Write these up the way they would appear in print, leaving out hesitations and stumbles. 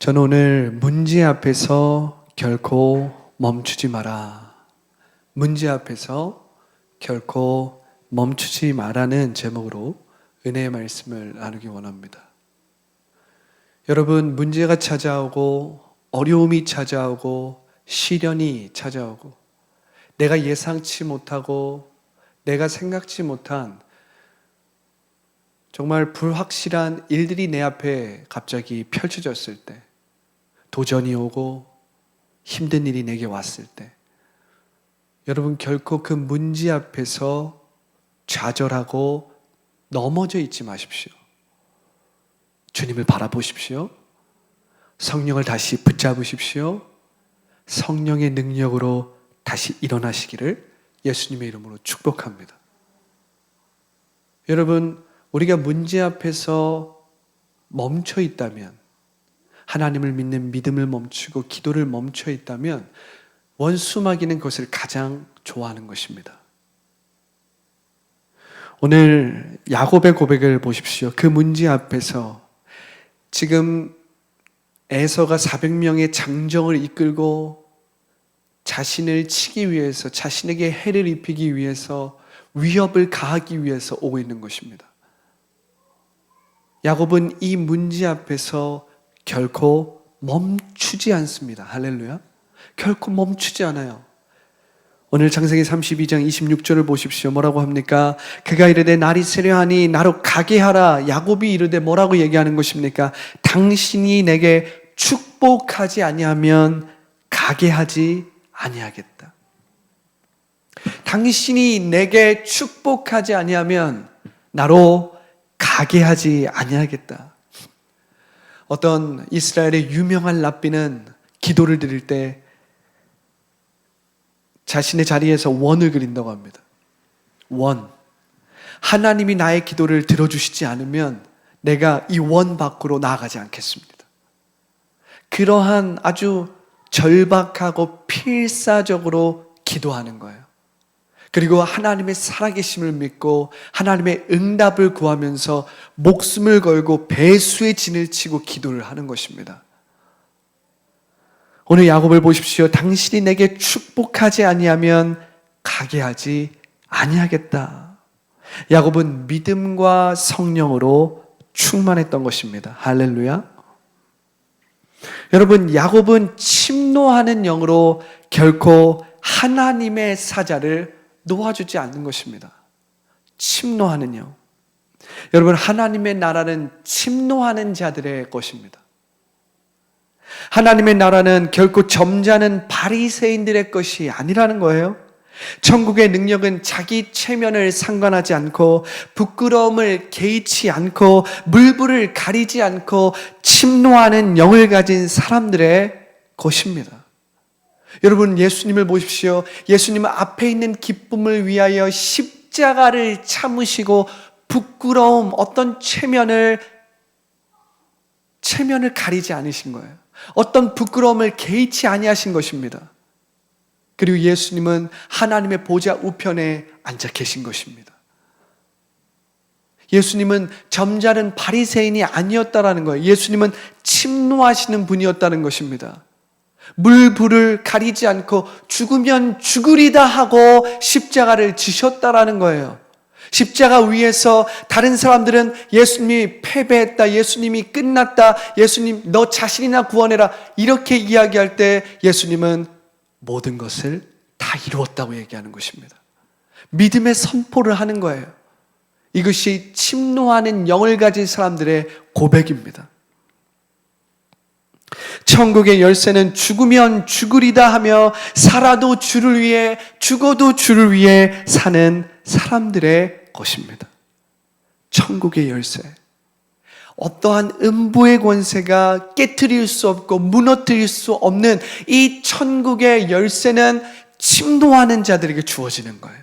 저는 오늘 문제 앞에서 결코 멈추지 마라. 문제 앞에서 결코 멈추지 마라는 제목으로 은혜의 말씀을 나누기 원합니다. 여러분, 문제가 찾아오고 어려움이 찾아오고 시련이 찾아오고 내가 예상치 못하고 내가 생각지 못한 정말 불확실한 일들이 내 앞에 갑자기 펼쳐졌을 때, 도전이 오고 힘든 일이 내게 왔을 때, 여러분 결코 그 문제 앞에서 좌절하고 넘어져 있지 마십시오. 주님을 바라보십시오. 성령을 다시 붙잡으십시오. 성령의 능력으로 다시 일어나시기를 예수님의 이름으로 축복합니다. 여러분, 우리가 문제 앞에서 멈춰 있다면, 하나님을 믿는 믿음을 멈추고 기도를 멈춰 있다면 원수 마귀는 그것을 가장 좋아하는 것입니다. 오늘 야곱의 고백을 보십시오. 그 문제 앞에서 지금 에서가 400명의 장정을 이끌고 자신을 치기 위해서, 자신에게 해를 입히기 위해서, 위협을 가하기 위해서 오고 있는 것입니다. 야곱은 이 문제 앞에서 결코 멈추지 않습니다. 할렐루야. 결코 멈추지 않아요. 오늘 창세기 32장 26절을 보십시오. 뭐라고 합니까? 그가 이르되 날이 세려하니 나로 가게 하라. 야곱이 이르되 뭐라고 얘기하는 것입니까? 당신이 내게 축복하지 아니하면 가게 하지 아니하겠다. 당신이 내게 축복하지 아니하면 나로 가게 하지 아니하겠다. 어떤 이스라엘의 유명한 랍비는 기도를 드릴 때 자신의 자리에서 원을 그린다고 합니다. 원. 하나님이 나의 기도를 들어주시지 않으면 내가 이 원 밖으로 나아가지 않겠습니다. 그러한 아주 절박하고 필사적으로 기도하는 거예요. 그리고 하나님의 살아계심을 믿고 하나님의 응답을 구하면서 목숨을 걸고 배수의 진을 치고 기도를 하는 것입니다. 오늘 야곱을 보십시오. 당신이 내게 축복하지 아니하면 가게 하지 아니하겠다. 야곱은 믿음과 성령으로 충만했던 것입니다. 할렐루야. 여러분, 야곱은 침노하는 영으로 결코 하나님의 사자를 놓아주지 않는 것입니다. 침노하는 영. 여러분, 하나님의 나라는 침노하는 자들의 것입니다. 하나님의 나라는 결코 점잖은 바리새인들의 것이 아니라는 거예요. 천국의 능력은 자기 체면을 상관하지 않고 부끄러움을 개의치 않고 물불을 가리지 않고 침노하는 영을 가진 사람들의 것입니다. 여러분, 예수님을 보십시오. 예수님은 앞에 있는 기쁨을 위하여 십자가를 참으시고 부끄러움, 어떤 체면을 가리지 않으신 거예요. 어떤 부끄러움을 개의치 아니하신 것입니다. 그리고 예수님은 하나님의 보좌 우편에 앉아 계신 것입니다. 예수님은 점잖은 바리새인이 아니었다라는 거예요. 예수님은 침노하시는 분이었다는 것입니다. 물불을 가리지 않고 죽으면 죽으리다 하고 십자가를 지셨다라는 거예요. 십자가 위에서 다른 사람들은 예수님이 패배했다, 예수님이 끝났다, 예수님 너 자신이나 구원해라 이렇게 이야기할 때 예수님은 모든 것을 다 이루었다고 얘기하는 것입니다. 믿음의 선포를 하는 거예요. 이것이 침노하는 영을 가진 사람들의 고백입니다. 천국의 열쇠는 죽으면 죽으리다 하며 살아도 주를 위해 죽어도 주를 위해 사는 사람들의 것입니다. 천국의 열쇠. 어떠한 음부의 권세가 깨트릴 수 없고 무너뜨릴 수 없는 이 천국의 열쇠는 침노하는 자들에게 주어지는 거예요.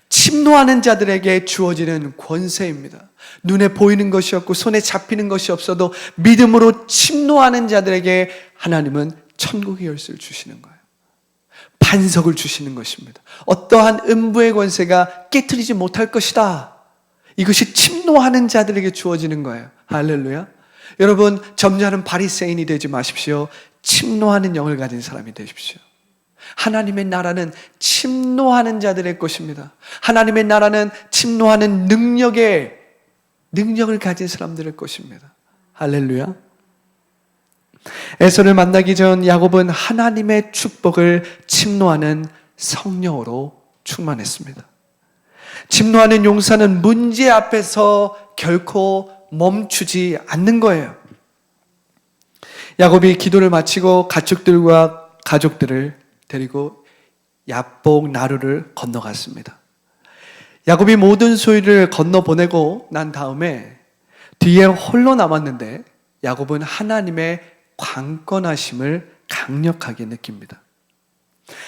침노하는 자들에게 주어지는 권세입니다. 눈에 보이는 것이 없고 손에 잡히는 것이 없어도 믿음으로 침노하는 자들에게 하나님은 천국의 열쇠를 주시는 거예요. 반석을 주시는 것입니다. 어떠한 음부의 권세가 깨트리지 못할 것이다. 이것이 침노하는 자들에게 주어지는 거예요. 할렐루야. 여러분, 점잖은 바리새인이 되지 마십시오. 침노하는 영을 가진 사람이 되십시오. 하나님의 나라는 침노하는 자들의 것입니다. 하나님의 나라는 침노하는 능력을 가진 사람들의 것입니다. 할렐루야. 에서를 만나기 전 야곱은 하나님의 축복을 침노하는 성령으로 충만했습니다. 침노하는 용사는 문제 앞에서 결코 멈추지 않는 거예요. 야곱이 기도를 마치고 가축들과 가족들을 데리고 야복 나루를 건너갔습니다. 야곱이 모든 소유를 건너보내고 난 다음에 뒤에 홀로 남았는데 야곱은 하나님의 강권하심을 강력하게 느낍니다.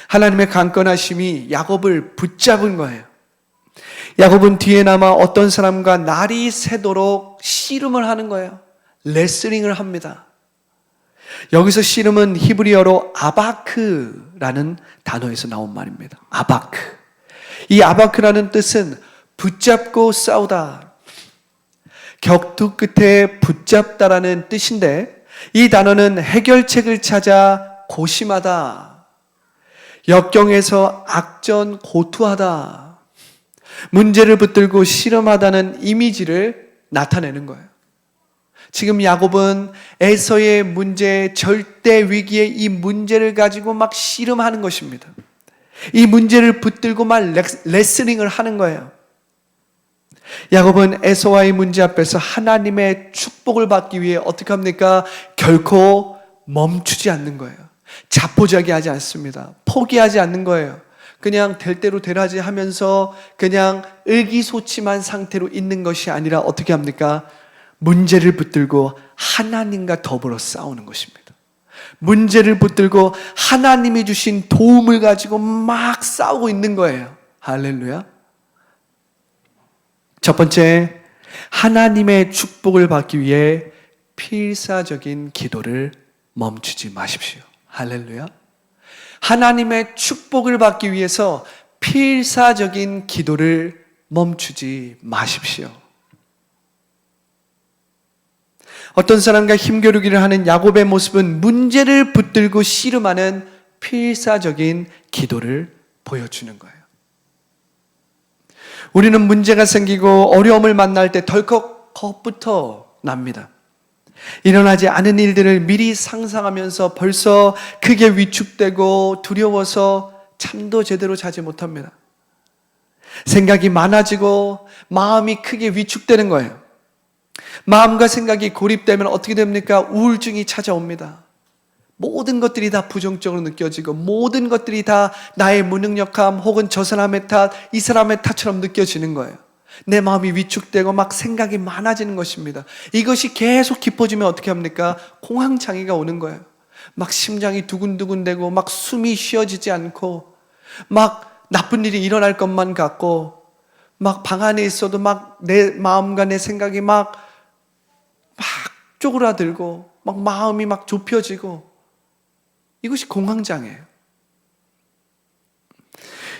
하나님의 강권하심이 야곱을 붙잡은 거예요. 야곱은 뒤에 남아 어떤 사람과 날이 새도록 씨름을 하는 거예요. 레슬링을 합니다. 여기서 씨름은 히브리어로 아바크라는 단어에서 나온 말입니다. 아바크. 이 아바크라는 뜻은 붙잡고 싸우다, 격투 끝에 붙잡다라는 뜻인데, 이 단어는 해결책을 찾아 고심하다, 역경에서 악전 고투하다, 문제를 붙들고 씨름하다는 이미지를 나타내는 거예요. 지금 야곱은 에서의 문제, 절대 위기의 이 문제를 가지고 막 씨름하는 것입니다. 이 문제를 붙들고 막 레슬링을 하는 거예요. 야곱은 에서와의 문제 앞에서 하나님의 축복을 받기 위해 어떻게 합니까? 결코 멈추지 않는 거예요. 자포자기하지 않습니다. 포기하지 않는 거예요. 그냥 될 대로 되라지 하면서 그냥 의기소침한 상태로 있는 것이 아니라 어떻게 합니까? 문제를 붙들고 하나님과 더불어 싸우는 것입니다. 문제를 붙들고 하나님이 주신 도움을 가지고 막 싸우고 있는 거예요. 할렐루야. 첫 번째, 하나님의 축복을 받기 위해 필사적인 기도를 멈추지 마십시오. 할렐루야. 하나님의 축복을 받기 위해서 필사적인 기도를 멈추지 마십시오. 어떤 사람과 힘겨루기를 하는 야곱의 모습은 문제를 붙들고 씨름하는 필사적인 기도를 보여주는 거예요. 우리는 문제가 생기고 어려움을 만날 때 덜컥 겁부터 납니다. 일어나지 않은 일들을 미리 상상하면서 벌써 크게 위축되고 두려워서 잠도 제대로 자지 못합니다. 생각이 많아지고 마음이 크게 위축되는 거예요. 마음과 생각이 고립되면 어떻게 됩니까? 우울증이 찾아옵니다. 모든 것들이 다 부정적으로 느껴지고 모든 것들이 다 나의 무능력함 혹은 저 사람의 탓, 이 사람의 탓처럼 느껴지는 거예요. 내 마음이 위축되고 막 생각이 많아지는 것입니다. 이것이 계속 깊어지면 어떻게 합니까? 공황장애가 오는 거예요. 막 심장이 두근두근대고 막 숨이 쉬어지지 않고 막 나쁜 일이 일어날 것만 같고 막 방 안에 있어도 막 내 마음과 내 생각이 막 쪼그라들고 막 마음이 막 좁혀지고, 이것이 공황장애예요.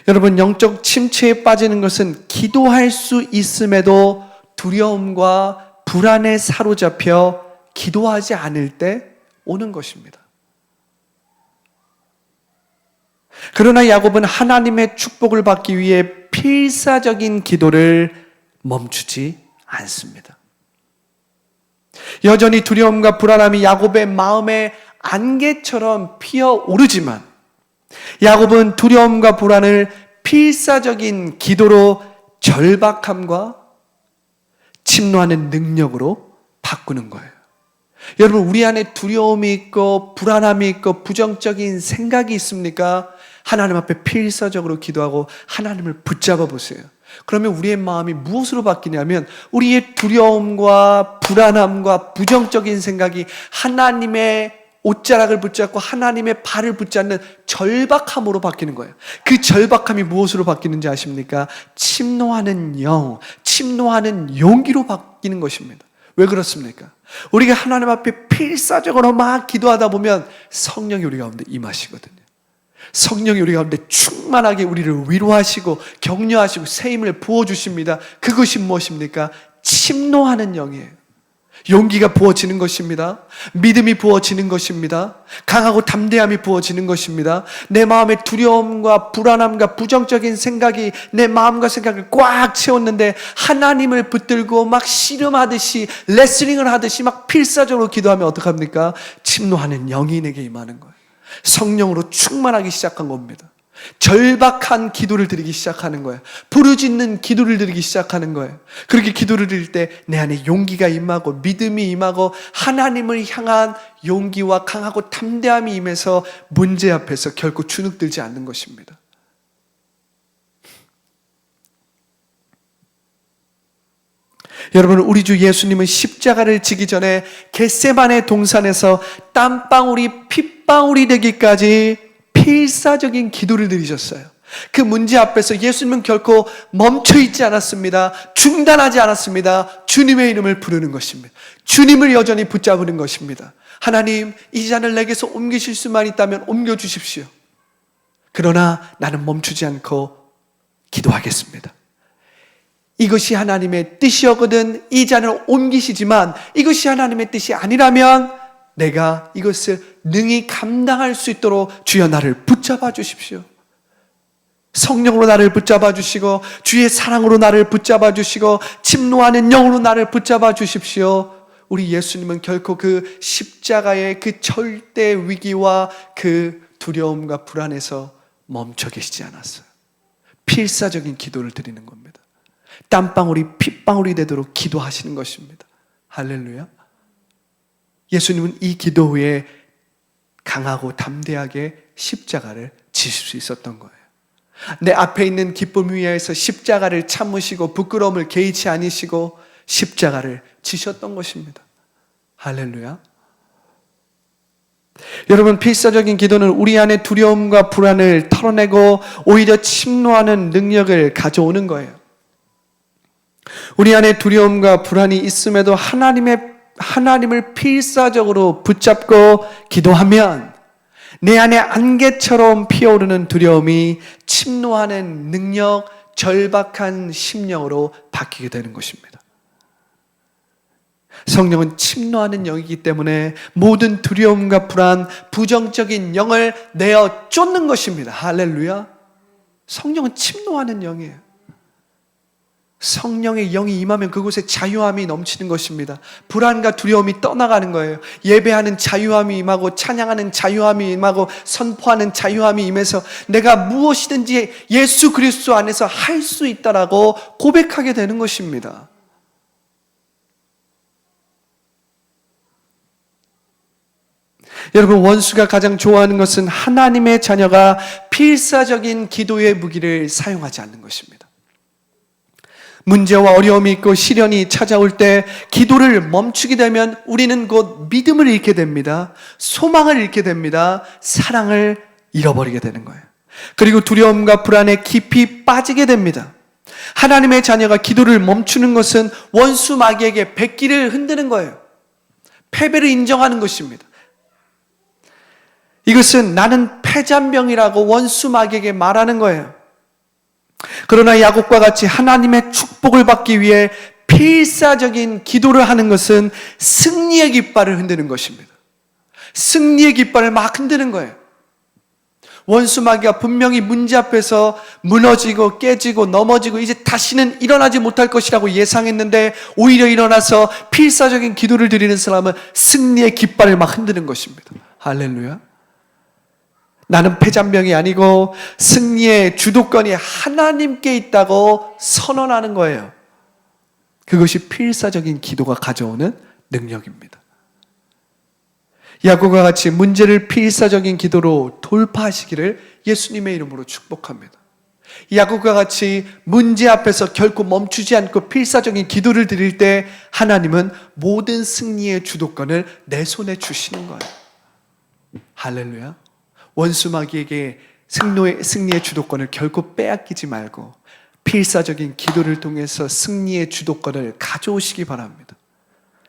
여러분, 영적 침체에 빠지는 것은 기도할 수 있음에도 두려움과 불안에 사로잡혀 기도하지 않을 때 오는 것입니다. 그러나 야곱은 하나님의 축복을 받기 위해 필사적인 기도를 멈추지 않습니다. 여전히 두려움과 불안함이 야곱의 마음에 안개처럼 피어오르지만 야곱은 두려움과 불안을 필사적인 기도로 절박함과 침노하는 능력으로 바꾸는 거예요. 여러분, 우리 안에 두려움이 있고 불안함이 있고 부정적인 생각이 있습니까? 하나님 앞에 필사적으로 기도하고 하나님을 붙잡아 보세요. 그러면 우리의 마음이 무엇으로 바뀌냐면 우리의 두려움과 불안함과 부정적인 생각이 하나님의 옷자락을 붙잡고 하나님의 발을 붙잡는 절박함으로 바뀌는 거예요. 그 절박함이 무엇으로 바뀌는지 아십니까? 침노하는 영, 침노하는 용기로 바뀌는 것입니다. 왜 그렇습니까? 우리가 하나님 앞에 필사적으로 막 기도하다 보면 성령이 우리 가운데 임하시거든요. 성령이 우리 가운데 충만하게 우리를 위로하시고 격려하시고 새 힘을 부어주십니다. 그것이 무엇입니까? 침노하는 영이에요. 용기가 부어지는 것입니다. 믿음이 부어지는 것입니다. 강하고 담대함이 부어지는 것입니다. 내 마음의 두려움과 불안함과 부정적인 생각이 내 마음과 생각을 꽉 채웠는데 하나님을 붙들고 막 씨름하듯이 레슬링을 하듯이 막 필사적으로 기도하면 어떡합니까? 침노하는 영이 내게 임하는 거예요. 성령으로 충만하기 시작한 겁니다. 절박한 기도를 드리기 시작하는 거예요. 부르짖는 기도를 드리기 시작하는 거예요. 그렇게 기도를 드릴 때 내 안에 용기가 임하고 믿음이 임하고 하나님을 향한 용기와 강하고 담대함이 임해서 문제 앞에서 결코 주눅들지 않는 것입니다. 여러분, 우리 주 예수님은 십자가를 지기 전에 겟세마네 동산에서 땀방울이 핏방울이 되기까지 필사적인 기도를 드리셨어요. 그 문제 앞에서 예수님은 결코 멈춰있지 않았습니다. 중단하지 않았습니다. 주님의 이름을 부르는 것입니다. 주님을 여전히 붙잡는 것입니다. 하나님, 이 잔을 내게서 옮기실 수만 있다면 옮겨주십시오. 그러나 나는 멈추지 않고 기도하겠습니다. 이것이 하나님의 뜻이었거든. 이 잔을 옮기시지만 이것이 하나님의 뜻이 아니라면 내가 이것을 능히 감당할 수 있도록 주여 나를 붙잡아 주십시오. 성령으로 나를 붙잡아 주시고 주의 사랑으로 나를 붙잡아 주시고 침노하는 영으로 나를 붙잡아 주십시오. 우리 예수님은 결코 그 십자가의 그 절대 위기와 그 두려움과 불안에서 멈춰 계시지 않았어요. 필사적인 기도를 드리는 겁니다. 땀방울이 핏방울이 되도록 기도하시는 것입니다. 할렐루야. 예수님은 이 기도 후에 강하고 담대하게 십자가를 지실 수 있었던 거예요. 내 앞에 있는 기쁨 위에서 십자가를 참으시고 부끄러움을 개의치 않으시고 십자가를 지셨던 것입니다. 할렐루야. 여러분, 필사적인 기도는 우리 안에 두려움과 불안을 털어내고 오히려 침노하는 능력을 가져오는 거예요. 우리 안에 두려움과 불안이 있음에도 하나님을 필사적으로 붙잡고 기도하면 내 안에 안개처럼 피어오르는 두려움이 침노하는 능력, 절박한 심령으로 바뀌게 되는 것입니다. 성령은 침노하는 영이기 때문에 모든 두려움과 불안, 부정적인 영을 내어 쫓는 것입니다. 할렐루야. 성령은 침노하는 영이에요. 성령의 영이 임하면 그곳에 자유함이 넘치는 것입니다. 불안과 두려움이 떠나가는 거예요. 예배하는 자유함이 임하고 찬양하는 자유함이 임하고 선포하는 자유함이 임해서 내가 무엇이든지 예수 그리스도 안에서 할 수 있다라고 고백하게 되는 것입니다. 여러분, 원수가 가장 좋아하는 것은 하나님의 자녀가 필사적인 기도의 무기를 사용하지 않는 것입니다. 문제와 어려움이 있고 시련이 찾아올 때 기도를 멈추게 되면 우리는 곧 믿음을 잃게 됩니다. 소망을 잃게 됩니다. 사랑을 잃어버리게 되는 거예요. 그리고 두려움과 불안에 깊이 빠지게 됩니다. 하나님의 자녀가 기도를 멈추는 것은 원수 마귀에게 백기를 흔드는 거예요. 패배를 인정하는 것입니다. 이것은 나는 패잔병이라고 원수 마귀에게 말하는 거예요. 그러나 야곱과 같이 하나님의 축복을 받기 위해 필사적인 기도를 하는 것은 승리의 깃발을 흔드는 것입니다. 승리의 깃발을 막 흔드는 거예요. 원수 마귀가 분명히 문제 앞에서 무너지고 깨지고 넘어지고 이제 다시는 일어나지 못할 것이라고 예상했는데 오히려 일어나서 필사적인 기도를 드리는 사람은 승리의 깃발을 막 흔드는 것입니다. 할렐루야. 나는 패잔병이 아니고 승리의 주도권이 하나님께 있다고 선언하는 거예요. 그것이 필사적인 기도가 가져오는 능력입니다. 야곱과 같이 문제를 필사적인 기도로 돌파하시기를 예수님의 이름으로 축복합니다. 야곱과 같이 문제 앞에서 결코 멈추지 않고 필사적인 기도를 드릴 때 하나님은 모든 승리의 주도권을 내 손에 주시는 거예요. 할렐루야. 원수 마귀에게 승리의 주도권을 결코 빼앗기지 말고 필사적인 기도를 통해서 승리의 주도권을 가져오시기 바랍니다.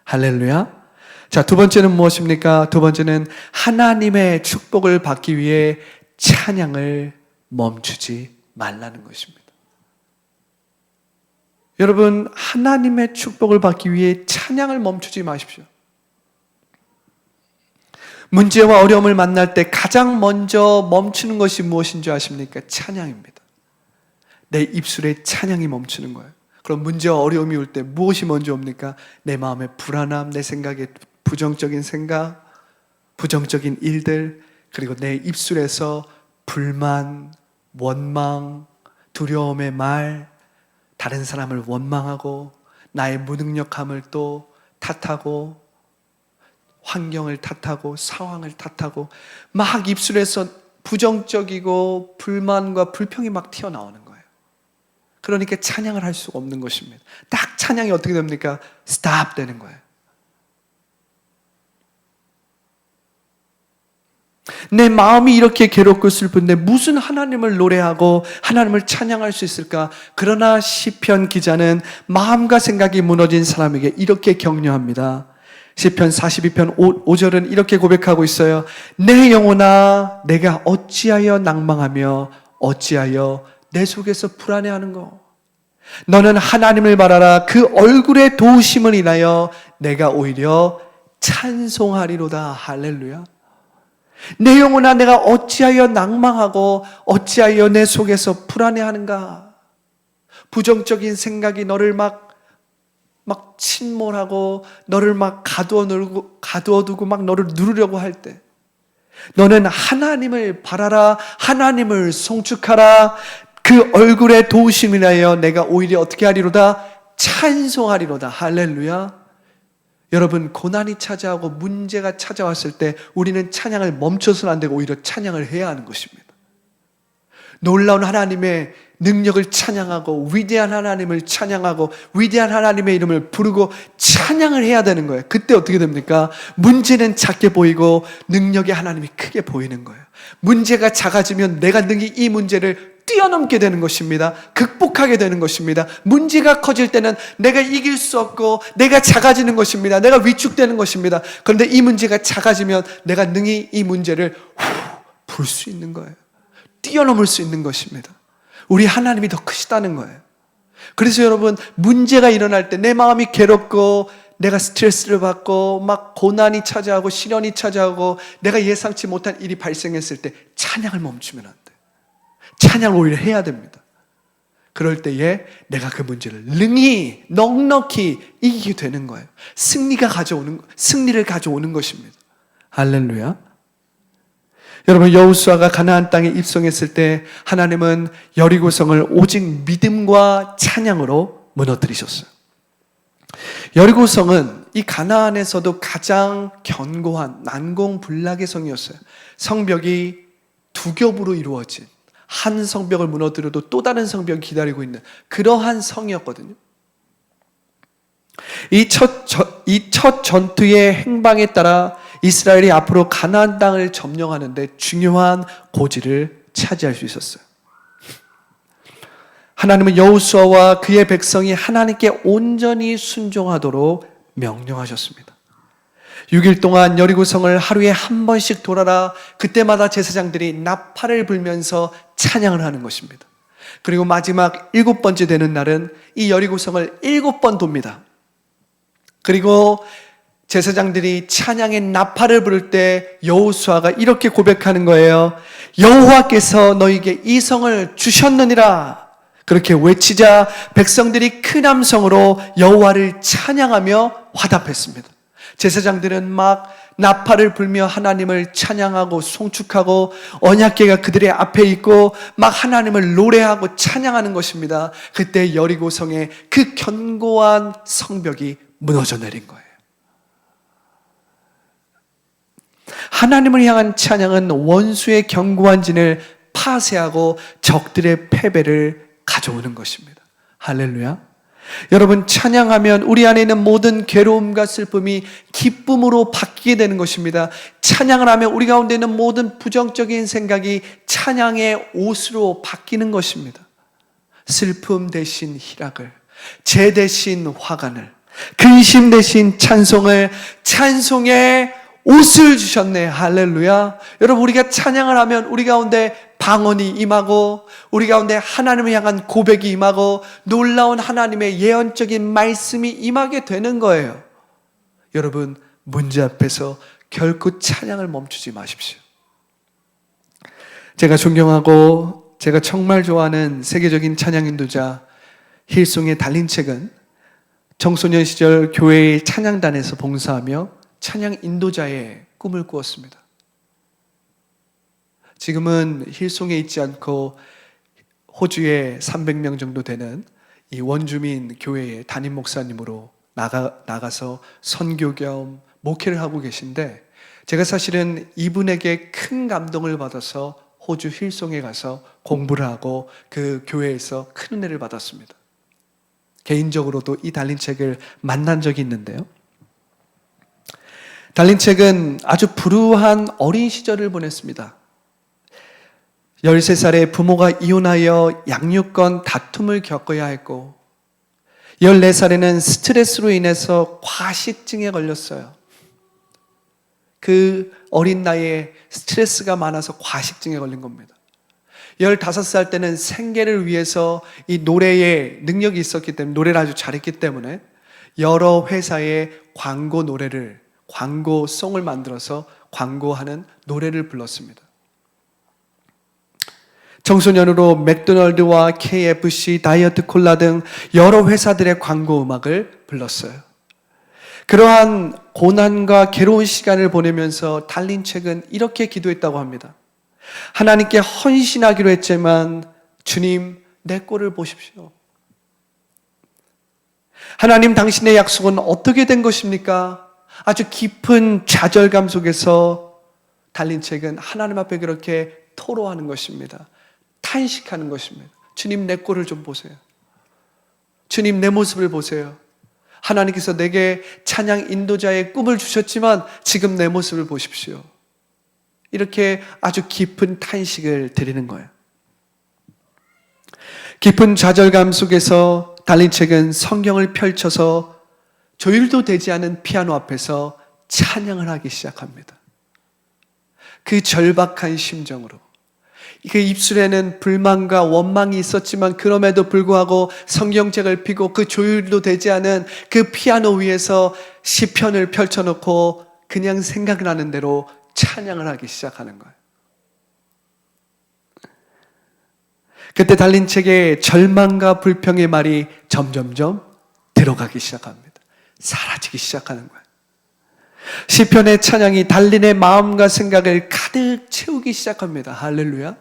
할렐루야. 자, 두 번째는 무엇입니까? 두 번째는 하나님의 축복을 받기 위해 찬양을 멈추지 말라는 것입니다. 여러분, 하나님의 축복을 받기 위해 찬양을 멈추지 마십시오. 문제와 어려움을 만날 때 가장 먼저 멈추는 것이 무엇인 줄 아십니까? 찬양입니다. 내 입술에 찬양이 멈추는 거예요. 그럼 문제와 어려움이 올 때 무엇이 먼저 옵니까? 내 마음의 불안함, 내 생각에 부정적인 생각, 부정적인 일들, 그리고 내 입술에서 불만, 원망, 두려움의 말, 다른 사람을 원망하고 나의 무능력함을 또 탓하고 환경을 탓하고 상황을 탓하고 막 입술에서 부정적이고 불만과 불평이 막 튀어나오는 거예요. 그러니까 찬양을 할 수가 없는 것입니다. 딱 찬양이 어떻게 됩니까? 스탑 되는 거예요. 내 마음이 이렇게 괴롭고 슬픈데 무슨 하나님을 노래하고 하나님을 찬양할 수 있을까? 그러나 시편 기자는 마음과 생각이 무너진 사람에게 이렇게 격려합니다. 시편 42편 5절은 이렇게 고백하고 있어요. 내 영혼아, 내가 어찌하여 낭망하며 어찌하여 내 속에서 불안해하는고? 너는 하나님을 바라라. 그 얼굴의 도우심을 인하여 내가 오히려 찬송하리로다. 할렐루야. 내 영혼아, 내가 어찌하여 낭망하고 어찌하여 내 속에서 불안해하는가? 부정적인 생각이 너를 막 침몰하고 너를 막 가두어두고 막 너를 누르려고 할 때 너는 하나님을 바라라. 하나님을 송축하라. 그 얼굴의 도우심이라여 내가 오히려 어떻게 하리로다? 찬송하리로다. 할렐루야. 여러분, 고난이 찾아오고 문제가 찾아왔을 때 우리는 찬양을 멈춰서는 안 되고 오히려 찬양을 해야 하는 것입니다. 놀라운 하나님의 능력을 찬양하고 위대한 하나님을 찬양하고 위대한 하나님의 이름을 부르고 찬양을 해야 되는 거예요. 그때 어떻게 됩니까? 문제는 작게 보이고 능력의 하나님이 크게 보이는 거예요. 문제가 작아지면 내가 능히 이 문제를 뛰어넘게 되는 것입니다. 극복하게 되는 것입니다. 문제가 커질 때는 내가 이길 수 없고 내가 작아지는 것입니다. 내가 위축되는 것입니다. 그런데 이 문제가 작아지면 내가 능히 이 문제를 풀 수 있는 거예요. 뛰어넘을 수 있는 것입니다. 우리 하나님이 더 크시다는 거예요. 그래서 여러분, 문제가 일어날 때 내 마음이 괴롭고 내가 스트레스를 받고 막 고난이 찾아오고 시련이 찾아오고 내가 예상치 못한 일이 발생했을 때 찬양을 멈추면 안 돼요. 찬양을 오히려 해야 됩니다. 그럴 때에 내가 그 문제를 능히 넉넉히 이기게 되는 거예요. 승리를 가져오는 것입니다. 할렐루야. 여러분, 여호수아가 가나안 땅에 입성했을 때 하나님은 여리고성을 오직 믿음과 찬양으로 무너뜨리셨어요. 여리고성은 이 가나안에서도 가장 견고한 난공불락의 성이었어요. 성벽이 두 겹으로 이루어진, 한 성벽을 무너뜨려도 또 다른 성벽이 기다리고 있는 그러한 성이었거든요. 이 첫 전투의 행방에 따라 이스라엘이 앞으로 가나안 땅을 점령하는 데 중요한 고지를 차지할 수 있었어요. 하나님은 여호수아와 그의 백성이 하나님께 온전히 순종하도록 명령하셨습니다. 6일 동안 여리고성을 하루에 한 번씩 돌아라. 그때마다 제사장들이 나팔을 불면서 찬양을 하는 것입니다. 그리고 마지막 7번째 되는 날은 이 여리고성을 7번 돕니다. 그리고 제사장들이 찬양의 나팔을 부를 때 여호수아가 이렇게 고백하는 거예요. 여호와께서 너에게 이 성을 주셨느니라. 그렇게 외치자 백성들이 큰 함성으로 여호와를 찬양하며 화답했습니다. 제사장들은 막 나팔을 불며 하나님을 찬양하고 송축하고 언약궤가 그들의 앞에 있고 막 하나님을 노래하고 찬양하는 것입니다. 그때 여리고성의 그 견고한 성벽이 무너져 내린 거예요. 하나님을 향한 찬양은 원수의 견고한 진을 파쇄하고 적들의 패배를 가져오는 것입니다. 할렐루야. 여러분, 찬양하면 우리 안에 있는 모든 괴로움과 슬픔이 기쁨으로 바뀌게 되는 것입니다. 찬양을 하면 우리 가운데 있는 모든 부정적인 생각이 찬양의 옷으로 바뀌는 것입니다. 슬픔 대신 희락을, 재 대신 화관을, 근심 대신 찬송을, 찬송의 옷을 주셨네. 할렐루야. 여러분, 우리가 찬양을 하면 우리 가운데 방언이 임하고 우리 가운데 하나님을 향한 고백이 임하고 놀라운 하나님의 예언적인 말씀이 임하게 되는 거예요. 여러분, 문제 앞에서 결코 찬양을 멈추지 마십시오. 제가 존경하고 제가 정말 좋아하는 세계적인 찬양 인도자 힐송의 달린 책은 청소년 시절 교회의 찬양단에서 봉사하며 찬양 인도자의 꿈을 꾸었습니다. 지금은 힐송에 있지 않고 호주에 300명 정도 되는 이 원주민 교회의 담임 목사님으로 나가서 선교 겸 목회를 하고 계신데, 제가 사실은 이분에게 큰 감동을 받아서 호주 힐송에 가서 공부를 하고 그 교회에서 큰 은혜를 받았습니다. 개인적으로도 이 달린 책을 만난 적이 있는데요. 달린 책은 아주 불우한 어린 시절을 보냈습니다. 13살에 부모가 이혼하여 양육권 다툼을 겪어야 했고 14살에는 스트레스로 인해서 과식증에 걸렸어요. 그 어린 나이에 스트레스가 많아서 과식증에 걸린 겁니다. 15살 때는 생계를 위해서 이 노래에 능력이 있었기 때문에, 노래를 아주 잘했기 때문에 여러 회사의 광고 노래를, 광고송을 만들어서 광고하는 노래를 불렀습니다. 청소년으로 맥도날드와 KFC, 다이어트 콜라 등 여러 회사들의 광고 음악을 불렀어요. 그러한 고난과 괴로운 시간을 보내면서 달린 책은 이렇게 기도했다고 합니다. 하나님께 헌신하기로 했지만 주님, 내 꼴을 보십시오. 하나님, 당신의 약속은 어떻게 된 것입니까? 아주 깊은 좌절감 속에서 달린 책은 하나님 앞에 그렇게 토로하는 것입니다. 탄식하는 것입니다. 주님, 내 꼴을 좀 보세요. 주님, 내 모습을 보세요. 하나님께서 내게 찬양 인도자의 꿈을 주셨지만 지금 내 모습을 보십시오. 이렇게 아주 깊은 탄식을 드리는 거예요. 깊은 좌절감 속에서 달린 책은 성경을 펼쳐서 조율도 되지 않은 피아노 앞에서 찬양을 하기 시작합니다. 그 절박한 심정으로, 그 입술에는 불만과 원망이 있었지만 그럼에도 불구하고 성경책을 펴고 그 조율도 되지 않은 그 피아노 위에서 시편을 펼쳐놓고 그냥 생각나는 대로 찬양을 하기 시작하는 거예요. 그때 달린 책에 절망과 불평의 말이 점점점 들어가기 시작합니다. 사라지기 시작하는 거예요. 시편의 찬양이 달린의 마음과 생각을 가득 채우기 시작합니다. 할렐루야.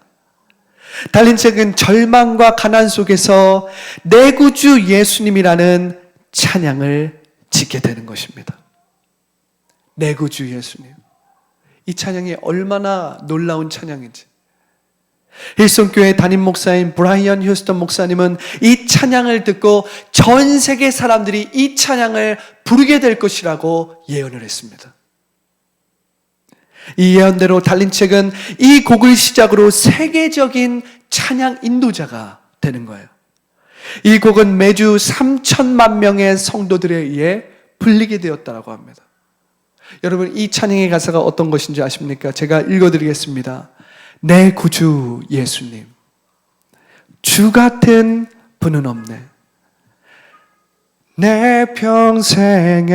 달린 책은 절망과 가난 속에서 내 구주 예수님이라는 찬양을 짓게 되는 것입니다. 내 구주 예수님. 이 찬양이 얼마나 놀라운 찬양인지. 힐송교회 담임 목사인 브라이언 휴스턴 목사님은 이 찬양을 듣고 전 세계 사람들이 이 찬양을 부르게 될 것이라고 예언을 했습니다. 이 예언대로 달린 책은 이 곡을 시작으로 세계적인 찬양 인도자가 되는 거예요. 이 곡은 매주 3천만 명의 성도들에 의해 불리게 되었다고 합니다. 여러분, 이 찬양의 가사가 어떤 것인지 아십니까? 제가 읽어드리겠습니다. 내 구주 예수님, 주 같은 분은 없네. 내 평생에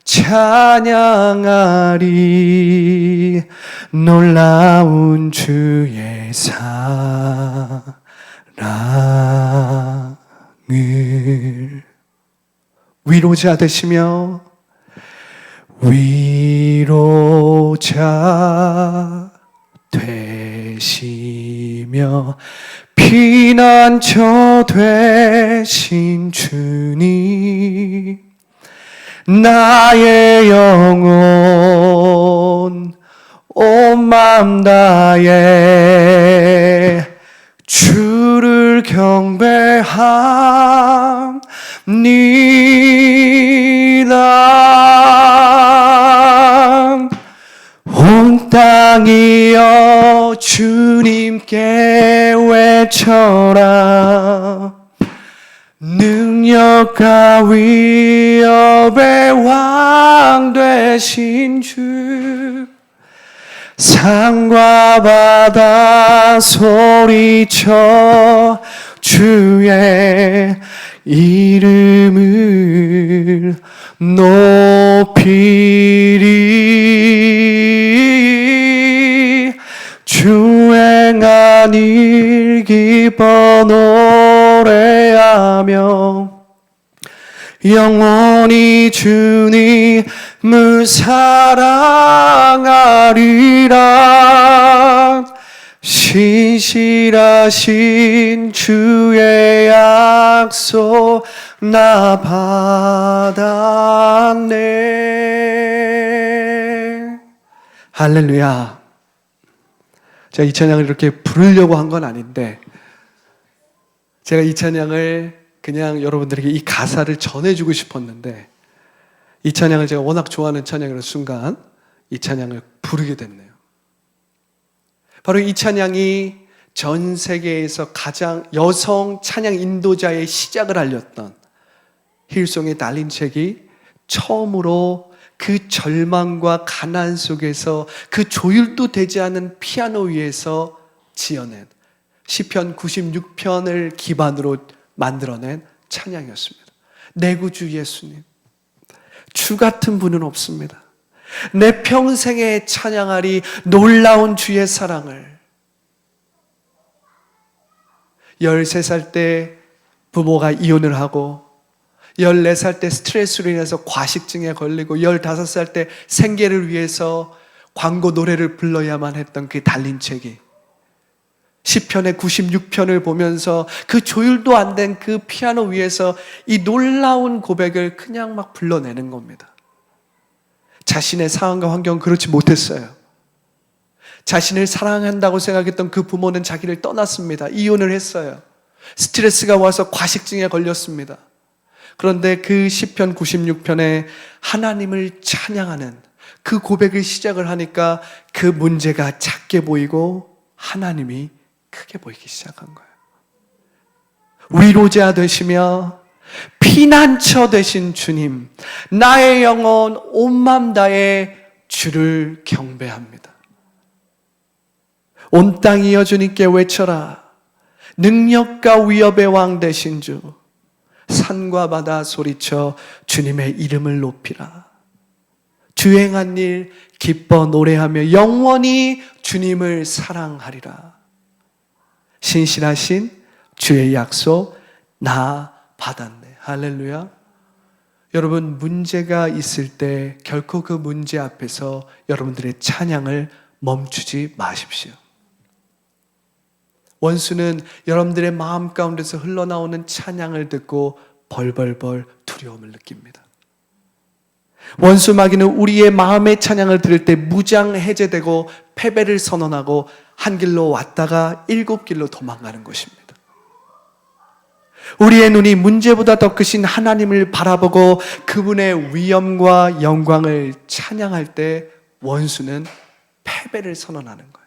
찬양하리 놀라운 주의 사랑을. 위로자 되시며 위로자 되시며 피난처 되신 주님, 나의 영혼 온 마음 다해 주를 경배합니다. 온 땅이여 주님께 외쳐라. 능력과 위협의 왕 되신 주, 산과 바다 소리쳐 주의 이름을 높이리. 주 행한 일 기뻐 노래하며 영원히 주님을 사랑하리라. 신실하신 주의 약속 나 받았네. 할렐루야. 제가 이 찬양을 이렇게 부르려고 한 건 아닌데, 제가 이 찬양을 그냥 여러분들에게 이 가사를 전해주고 싶었는데, 이 찬양을 제가 워낙 좋아하는 찬양이라는 순간 이 찬양을 부르게 됐네요. 바로 이 찬양이 전 세계에서 가장 여성 찬양 인도자의 시작을 알렸던 힐송의 달린 책이 처음으로 그 절망과 가난 속에서 그 조율도 되지 않은 피아노 위에서 지어낸 시편 96편을 기반으로 만들어낸 찬양이었습니다. 내 구주 예수님, 주 같은 분은 없습니다. 내 평생에 찬양하리 놀라운 주의 사랑을. 13살 때 부모가 이혼을 하고 14살 때 스트레스로 인해서 과식증에 걸리고 15살 때 생계를 위해서 광고 노래를 불러야만 했던 그 달린 책이 시편의 96편을 보면서 그 조율도 안 된 그 피아노 위에서 이 놀라운 고백을 그냥 막 불러내는 겁니다. 자신의 상황과 환경은 그렇지 못했어요. 자신을 사랑한다고 생각했던 그 부모는 자기를 떠났습니다. 이혼을 했어요. 스트레스가 와서 과식증에 걸렸습니다. 그런데 그 시편 96편에 하나님을 찬양하는 그 고백을 시작을 하니까 그 문제가 작게 보이고 하나님이 크게 보이기 시작한 거예요. 위로자 되시며 피난처 되신 주님, 나의 영혼 온 맘 다해 주를 경배합니다. 온 땅이여 주님께 외쳐라. 능력과 위협의 왕 되신 주, 산과 바다 소리쳐 주님의 이름을 높이라. 주 행한 일 기뻐 노래하며 영원히 주님을 사랑하리라. 신실하신 주의 약속 나 받았네. 할렐루야. 여러분, 문제가 있을 때 결코 그 문제 앞에서 여러분들의 찬양을 멈추지 마십시오. 원수는 여러분들의 마음 가운데서 흘러나오는 찬양을 듣고 벌벌벌 두려움을 느낍니다. 원수 마귀는 우리의 마음의 찬양을 들을 때 무장해제되고 패배를 선언하고 한 길로 왔다가 7길로 도망가는 것입니다. 우리의 눈이 문제보다 더 크신 하나님을 바라보고 그분의 위엄과 영광을 찬양할 때 원수는 패배를 선언하는 거예요.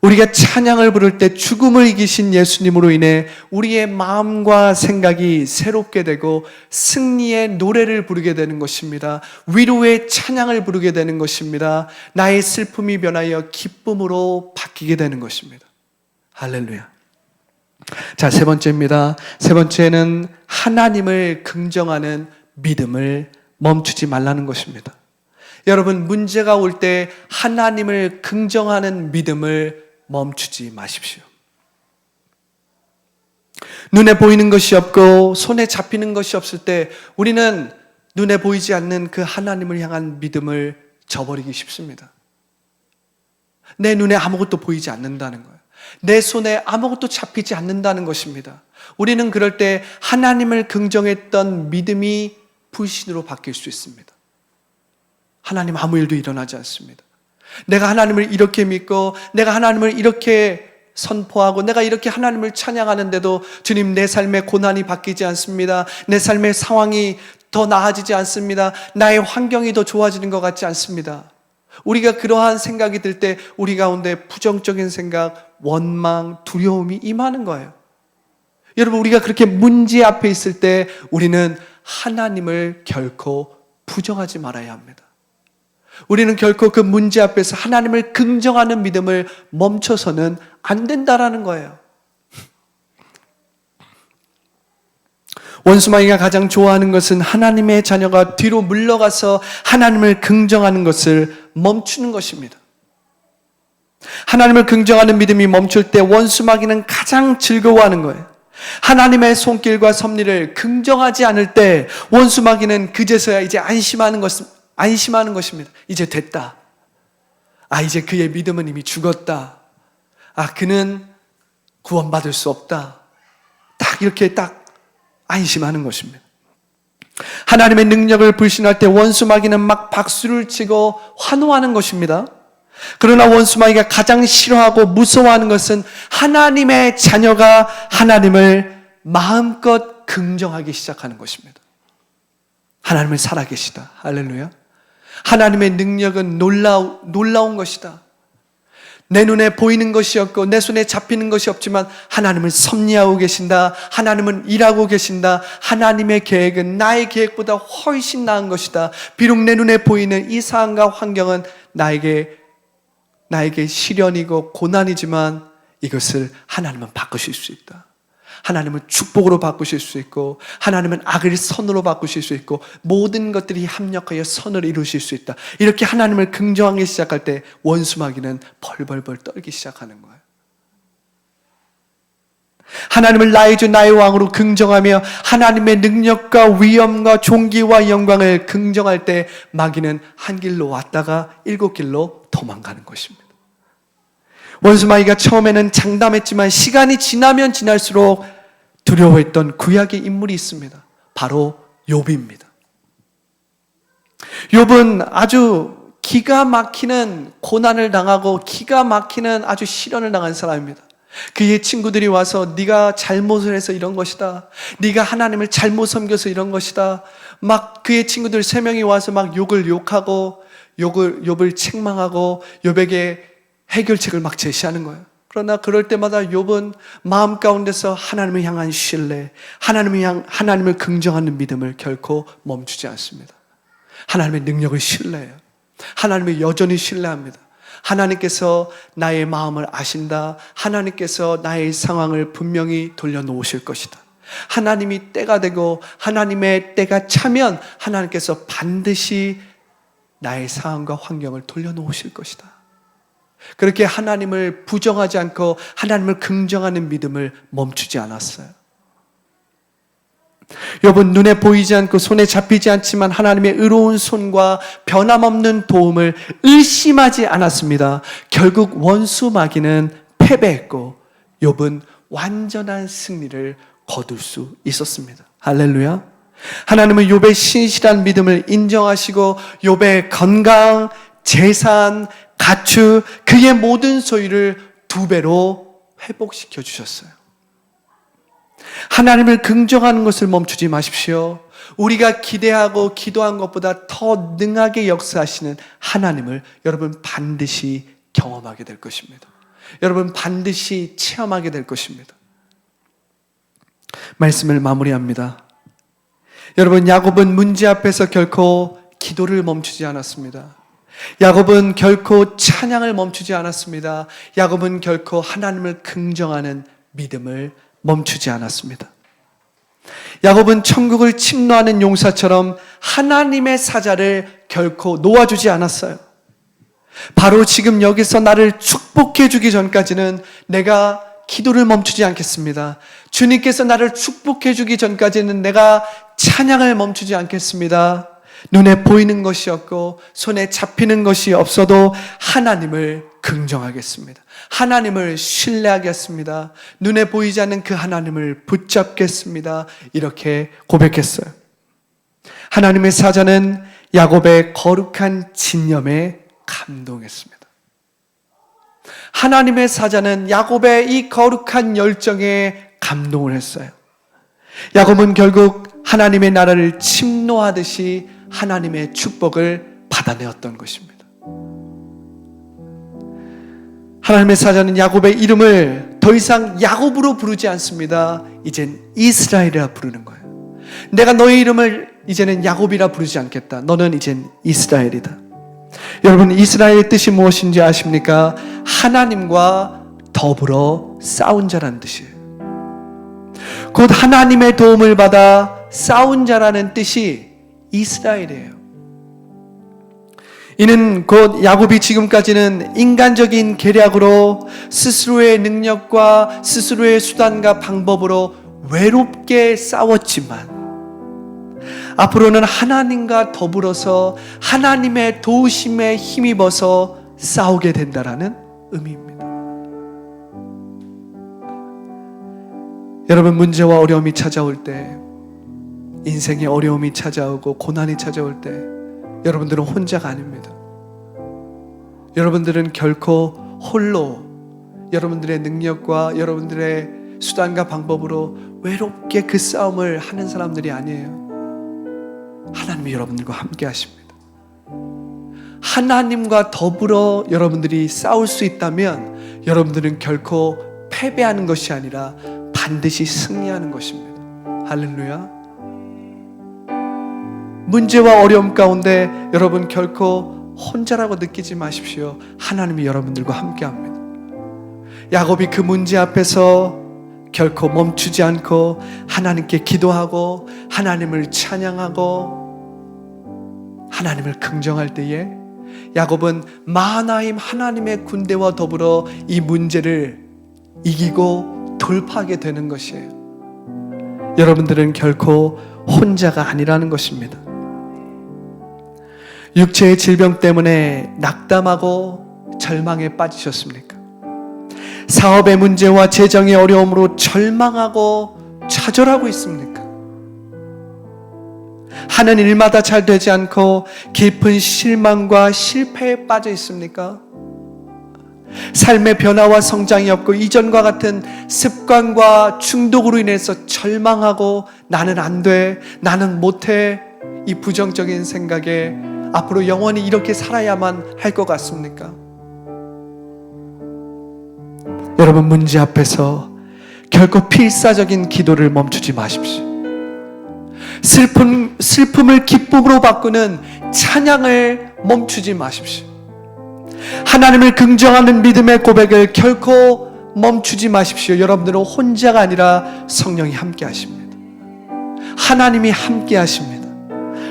우리가 찬양을 부를 때 죽음을 이기신 예수님으로 인해 우리의 마음과 생각이 새롭게 되고 승리의 노래를 부르게 되는 것입니다. 위로의 찬양을 부르게 되는 것입니다. 나의 슬픔이 변하여 기쁨으로 바뀌게 되는 것입니다. 할렐루야. 자, 세 번째입니다. 세 번째는 하나님을 긍정하는 믿음을 멈추지 말라는 것입니다. 여러분, 문제가 올 때 하나님을 긍정하는 믿음을 멈추지 마십시오. 눈에 보이는 것이 없고 손에 잡히는 것이 없을 때 우리는 눈에 보이지 않는 그 하나님을 향한 믿음을 저버리기 쉽습니다. 내 눈에 아무것도 보이지 않는다는 거예요. 내 손에 아무것도 잡히지 않는다는 것입니다. 우리는 그럴 때 하나님을 긍정했던 믿음이 불신으로 바뀔 수 있습니다. 하나님 아무 일도 일어나지 않습니다. 내가 하나님을 이렇게 믿고 내가 하나님을 이렇게 선포하고 내가 이렇게 하나님을 찬양하는데도 주님, 내 삶의 고난이 바뀌지 않습니다. 내 삶의 상황이 더 나아지지 않습니다. 나의 환경이 더 좋아지는 것 같지 않습니다. 우리가 그러한 생각이 들 때 우리 가운데 부정적인 생각, 원망, 두려움이 임하는 거예요. 여러분, 우리가 그렇게 문제 앞에 있을 때 우리는 하나님을 결코 부정하지 말아야 합니다. 우리는 결코 그 문제 앞에서 하나님을 긍정하는 믿음을 멈춰서는 안 된다라는 거예요. 원수마귀가 가장 좋아하는 것은 하나님의 자녀가 뒤로 물러가서 하나님을 긍정하는 것을 멈추는 것입니다. 하나님을 긍정하는 믿음이 멈출 때 원수마귀는 가장 즐거워하는 거예요. 하나님의 손길과 섭리를 긍정하지 않을 때 원수마귀는 그제서야 이제 안심하는 것입니다. 이제 됐다. 이제 그의 믿음은 이미 죽었다. 그는 구원받을 수 없다. 딱 이렇게 안심하는 것입니다. 하나님의 능력을 불신할 때 원수마귀는 막 박수를 치고 환호하는 것입니다. 그러나 원수마귀가 가장 싫어하고 무서워하는 것은 하나님의 자녀가 하나님을 마음껏 긍정하기 시작하는 것입니다. 하나님을 살아계시다. 할렐루야. 하나님의 능력은 놀라운 것이다. 내 눈에 보이는 것이 없고 내 손에 잡히는 것이 없지만 하나님은 섭리하고 계신다. 하나님은 일하고 계신다. 하나님의 계획은 나의 계획보다 훨씬 나은 것이다. 비록 내 눈에 보이는 이 상황과 환경은 나에게 시련이고 고난이지만 이것을 하나님은 바꾸실 수 있다. 하나님은 축복으로 바꾸실 수 있고 하나님은 악을 선으로 바꾸실 수 있고 모든 것들이 합력하여 선을 이루실 수 있다. 이렇게 하나님을 긍정하기 시작할 때 원수마귀는 벌벌벌 떨기 시작하는 거예요. 하나님을 나의 주 나의 왕으로 긍정하며 하나님의 능력과 위엄과 존귀와 영광을 긍정할 때 마귀는 한 길로 왔다가 7길로 도망가는 것입니다. 원수마귀가 처음에는 장담했지만 시간이 지나면 지날수록 두려워했던 구약의 인물이 있습니다. 바로 욥입니다. 욥은 아주 기가 막히는 고난을 당하고 기가 막히는 아주 시련을 당한 사람입니다. 그의 친구들이 와서 네가 잘못을 해서 이런 것이다. 네가 하나님을 잘못 섬겨서 이런 것이다. 막 그의 친구들 3명이 와서 막 욥을 책망하고 욥에게 해결책을 막 제시하는 거예요. 그러나 그럴 때마다 욥은 마음 가운데서 하나님을 향한 신뢰, 하나님을 긍정하는 믿음을 결코 멈추지 않습니다. 하나님의 능력을 신뢰해요. 하나님을 여전히 신뢰합니다. 하나님께서 나의 마음을 아신다. 하나님께서 나의 상황을 분명히 돌려놓으실 것이다. 하나님이 때가 되고 하나님의 때가 차면 하나님께서 반드시 나의 상황과 환경을 돌려놓으실 것이다. 그렇게 하나님을 부정하지 않고 하나님을 긍정하는 믿음을 멈추지 않았어요. 욥은 눈에 보이지 않고 손에 잡히지 않지만 하나님의 의로운 손과 변함없는 도움을 의심하지 않았습니다. 결국 원수 마귀는 패배했고 욥은 완전한 승리를 거둘 수 있었습니다. 할렐루야. 하나님은 욥의 신실한 믿음을 인정하시고 욥의 건강, 재산, 가축, 그의 모든 소유를 2배로 회복시켜 주셨어요. 하나님을 긍정하는 것을 멈추지 마십시오. 우리가 기대하고 기도한 것보다 더 능하게 역사하시는 하나님을 여러분 반드시 경험하게 될 것입니다. 여러분 반드시 체험하게 될 것입니다. 말씀을 마무리합니다. 여러분, 야곱은 문제 앞에서 결코 기도를 멈추지 않았습니다. 야곱은 결코 찬양을 멈추지 않았습니다. 야곱은 결코 하나님을 긍정하는 믿음을 멈추지 않았습니다. 야곱은 천국을 침노하는 용사처럼 하나님의 사자를 결코 놓아주지 않았어요. 바로 지금 여기서 나를 축복해 주기 전까지는 내가 기도를 멈추지 않겠습니다. 주님께서 나를 축복해 주기 전까지는 내가 찬양을 멈추지 않겠습니다. 눈에 보이는 것이 없고 손에 잡히는 것이 없어도 하나님을 긍정하겠습니다. 하나님을 신뢰하겠습니다. 눈에 보이지 않는 그 하나님을 붙잡겠습니다. 이렇게 고백했어요. 하나님의 사자는 야곱의 거룩한 진념에 감동했습니다. 하나님의 사자는 야곱의 이 거룩한 열정에 감동을 했어요. 야곱은 결국 하나님의 나라를 침노하듯이 하나님의 축복을 받아내었던 것입니다. 하나님의 사자는 야곱의 이름을 더 이상 야곱으로 부르지 않습니다. 이젠 이스라엘이라 부르는 거예요. 내가 너의 이름을 이제는 야곱이라 부르지 않겠다. 너는 이젠 이스라엘이다. 여러분, 이스라엘의 뜻이 무엇인지 아십니까? 하나님과 더불어 싸운 자라는 뜻이에요. 곧 하나님의 도움을 받아 싸운 자라는 뜻이 이스라엘이에요. 이는 곧 야곱이 지금까지는 인간적인 계략으로 스스로의 능력과 스스로의 수단과 방법으로 외롭게 싸웠지만 앞으로는 하나님과 더불어서 하나님의 도우심에 힘입어서 싸우게 된다라는 의미입니다. 여러분, 문제와 어려움이 찾아올 때, 인생의 어려움이 찾아오고 고난이 찾아올 때 여러분들은 혼자가 아닙니다. 여러분들은 결코 홀로 여러분들의 능력과 여러분들의 수단과 방법으로 외롭게 그 싸움을 하는 사람들이 아니에요. 하나님이 여러분들과 함께 하십니다. 하나님과 더불어 여러분들이 싸울 수 있다면 여러분들은 결코 패배하는 것이 아니라 반드시 승리하는 것입니다. 할렐루야. 문제와 어려움 가운데 여러분 결코 혼자라고 느끼지 마십시오. 하나님이 여러분들과 함께 합니다. 야곱이 그 문제 앞에서 결코 멈추지 않고 하나님께 기도하고 하나님을 찬양하고 하나님을 긍정할 때에 야곱은 마하나임 하나님의 군대와 더불어 이 문제를 이기고 돌파하게 되는 것이에요. 여러분들은 결코 혼자가 아니라는 것입니다. 육체의 질병 때문에 낙담하고 절망에 빠지셨습니까? 사업의 문제와 재정의 어려움으로 절망하고 좌절하고 있습니까? 하는 일마다 잘 되지 않고 깊은 실망과 실패에 빠져 있습니까? 삶의 변화와 성장이 없고 이전과 같은 습관과 중독으로 인해서 절망하고 나는 안 돼, 나는 못해, 이 부정적인 생각에 앞으로 영원히 이렇게 살아야만 할 것 같습니까? 여러분, 문제 앞에서 결코 필사적인 기도를 멈추지 마십시오. 슬픔을 기쁨으로 바꾸는 찬양을 멈추지 마십시오. 하나님을 긍정하는 믿음의 고백을 결코 멈추지 마십시오. 여러분들은 혼자가 아니라 성령이 함께 하십니다. 하나님이 함께 하십니다.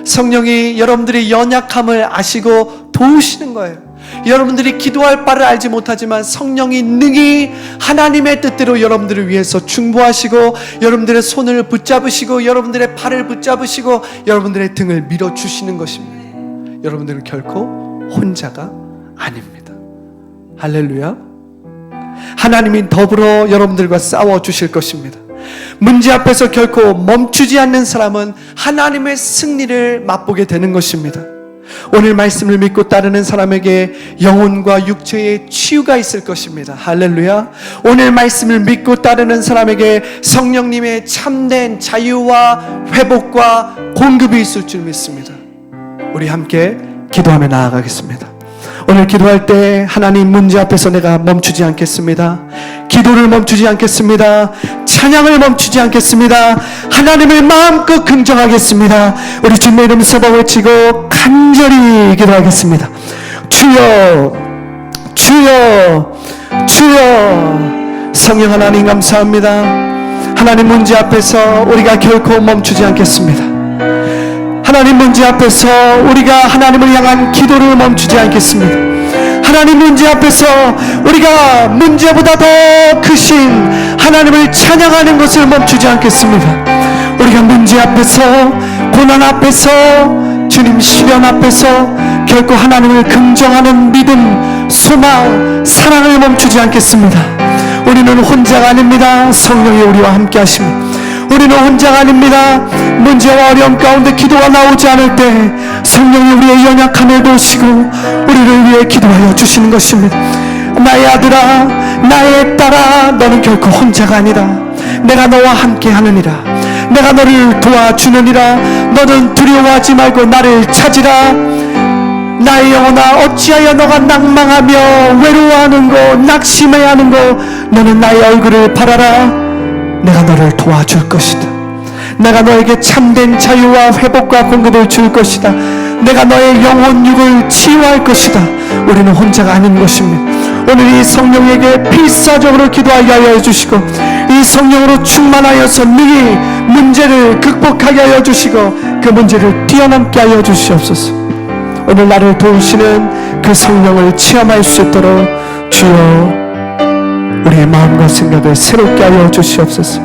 성령이 여러분들의 연약함을 아시고 도우시는 거예요. 여러분들이 기도할 바를 알지 못하지만 성령이 능히 하나님의 뜻대로 여러분들을 위해서 중보하시고 여러분들의 손을 붙잡으시고 여러분들의 발을 붙잡으시고 여러분들의 등을 밀어주시는 것입니다. 여러분들은 결코 혼자가 아닙니다. 할렐루야. 하나님이 더불어 여러분들과 싸워주실 것입니다. 문제 앞에서 결코 멈추지 않는 사람은 하나님의 승리를 맛보게 되는 것입니다. 오늘 말씀을 믿고 따르는 사람에게 영혼과 육체의 치유가 있을 것입니다. 할렐루야. 오늘 말씀을 믿고 따르는 사람에게 성령님의 참된 자유와 회복과 공급이 있을 줄 믿습니다. 우리 함께 기도하며 나아가겠습니다. 오늘 기도할 때 하나님, 문제 앞에서 내가 멈추지 않겠습니다. 기도를 멈추지 않겠습니다. 찬양을 멈추지 않겠습니다. 하나님을 마음껏 긍정하겠습니다. 우리 주님의 이름 서버 외치고 간절히 기도하겠습니다. 주여, 주여, 주여. 성령 하나님 감사합니다. 하나님, 문제 앞에서 우리가 결코 멈추지 않겠습니다. 하나님, 문제 앞에서 우리가 하나님을 향한 기도를 멈추지 않겠습니다. 하나님, 문제 앞에서 우리가 문제보다 더 크신 하나님을 찬양하는 것을 멈추지 않겠습니다. 우리가 문제 앞에서, 고난 앞에서, 주님 시련 앞에서 결코 하나님을 긍정하는 믿음, 소망, 사랑을 멈추지 않겠습니다. 우리는 혼자가 아닙니다. 성령이 우리와 함께 하십니다. 우리는 혼자가 아닙니다. 문제와 어려움 가운데 기도가 나오지 않을 때 성령이 우리의 연약함을 보시고 우리를 위해 기도하여 주시는 것입니다. 나의 아들아, 나의 딸아, 너는 결코 혼자가 아니라 내가 너와 함께 하느니라. 내가 너를 도와주느니라. 너는 두려워하지 말고 나를 찾으라. 나의 영혼아, 어찌하여 너가 낭망하며 외로워하는 거, 낙심해야 하는 거, 너는 나의 얼굴을 바라라. 내가 너를 도와줄 것이다. 내가 너에게 참된 자유와 회복과 공급을 줄 것이다. 내가 너의 영혼 육을 치유할 것이다. 우리는 혼자가 아닌 것입니다. 오늘 이 성령에게 필사적으로 기도하게 하여 주시고 이 성령으로 충만하여서 능히 문제를 극복하게 하여 주시고 그 문제를 뛰어넘게 하여 주시옵소서. 오늘 나를 도우시는 그 성령을 체험할 수 있도록 주여 우리의 마음과 생각을 새롭게 하여 주시옵소서.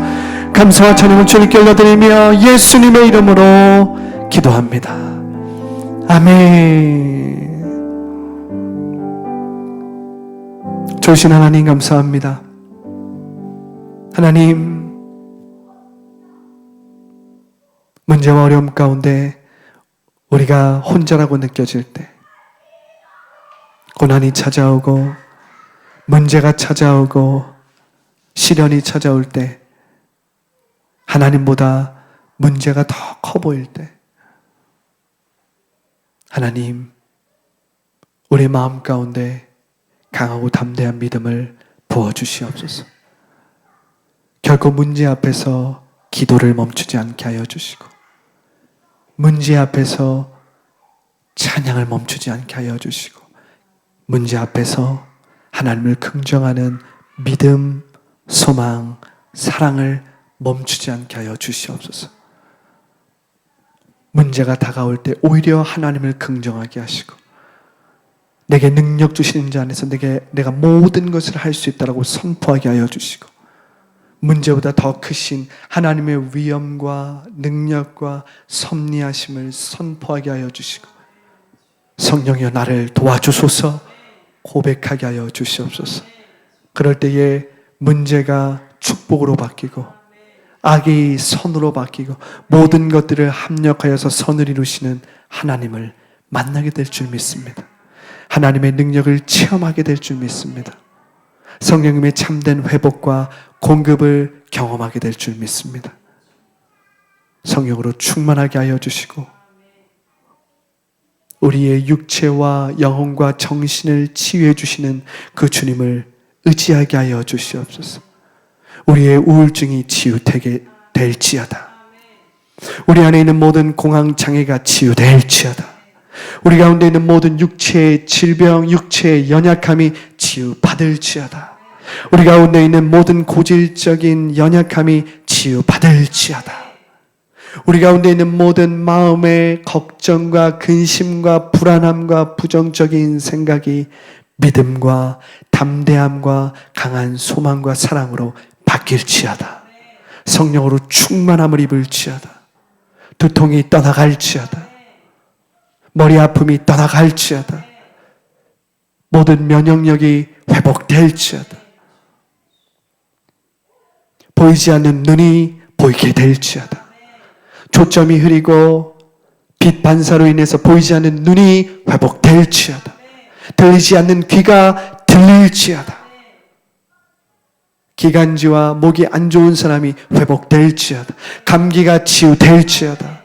감사와 찬양을 주님께 올려드리며 예수님의 이름으로 기도합니다. 아멘. 좋으신 하나님 감사합니다. 하나님, 문제와 어려움 가운데 우리가 혼자라고 느껴질 때, 고난이 찾아오고 문제가 찾아오고 시련이 찾아올 때, 하나님보다 문제가 더 커 보일 때, 하나님, 우리 마음 가운데 강하고 담대한 믿음을 부어주시옵소서. 결코 문제 앞에서 기도를 멈추지 않게 하여 주시고 문제 앞에서 찬양을 멈추지 않게 하여 주시고 문제 앞에서 하나님을 긍정하는 믿음, 소망, 사랑을 멈추지 않게 하여 주시옵소서. 문제가 다가올 때 오히려 하나님을 긍정하게 하시고 내게 능력 주시는 자 안에서 내가 모든 것을 할 수 있다고 선포하게 하여 주시고 문제보다 더 크신 하나님의 위엄과 능력과 섭리하심을 선포하게 하여 주시고 성령이여 나를 도와주소서 고백하게 하여 주시옵소서. 그럴 때에 문제가 축복으로 바뀌고 악이 선으로 바뀌고 모든 것들을 합력하여서 선을 이루시는 하나님을 만나게 될 줄 믿습니다. 하나님의 능력을 체험하게 될 줄 믿습니다. 성령님의 참된 회복과 공급을 경험하게 될 줄 믿습니다. 성령으로 충만하게 하여 주시고 우리의 육체와 영혼과 정신을 치유해 주시는 그 주님을 의지하게 하여 주시옵소서. 우리의 우울증이 치유되게 될지어다. 우리 안에 있는 모든 공황장애가 치유될지어다. 우리 가운데 있는 모든 육체의 질병, 육체의 연약함이 치유받을지어다. 우리 가운데 있는 모든 고질적인 연약함이 치유받을지어다. 우리 가운데 있는 모든 마음의 걱정과 근심과 불안함과 부정적인 생각이 믿음과 담대함과 강한 소망과 사랑으로 바뀔지어다. 성령으로 충만함을 입을지어다. 두통이 떠나갈지어다. 머리 아픔이 떠나갈지어다. 모든 면역력이 회복될지어다. 보이지 않는 눈이 보이게 될지어다. 초점이 흐리고 빛 반사로 인해서 보이지 않는 눈이 회복될지어다. 들리지 않는 귀가 들릴지어다. 기관지와 목이 안 좋은 사람이 회복될지어다. 감기가 치유될지어다.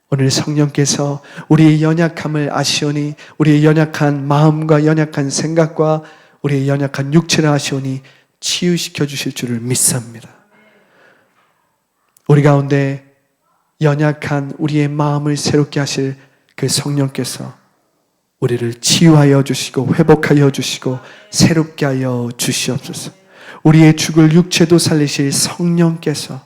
오늘 성령께서 우리의 연약함을 아시오니 우리의 연약한 마음과 연약한 생각과 우리의 연약한 육체를 아시오니 치유시켜 주실 줄을 믿습니다. 우리 가운데 연약한 우리의 마음을 새롭게 하실 그 성령께서 우리를 치유하여 주시고 회복하여 주시고 새롭게 하여 주시옵소서. 우리의 죽을 육체도 살리실 성령께서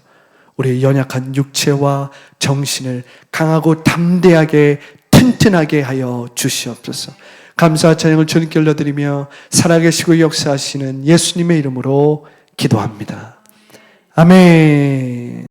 우리의 연약한 육체와 정신을 강하고 담대하게 튼튼하게 하여 주시옵소서. 감사와 찬양을 주님께 올려드리며 살아계시고 역사하시는 예수님의 이름으로 기도합니다. 아멘.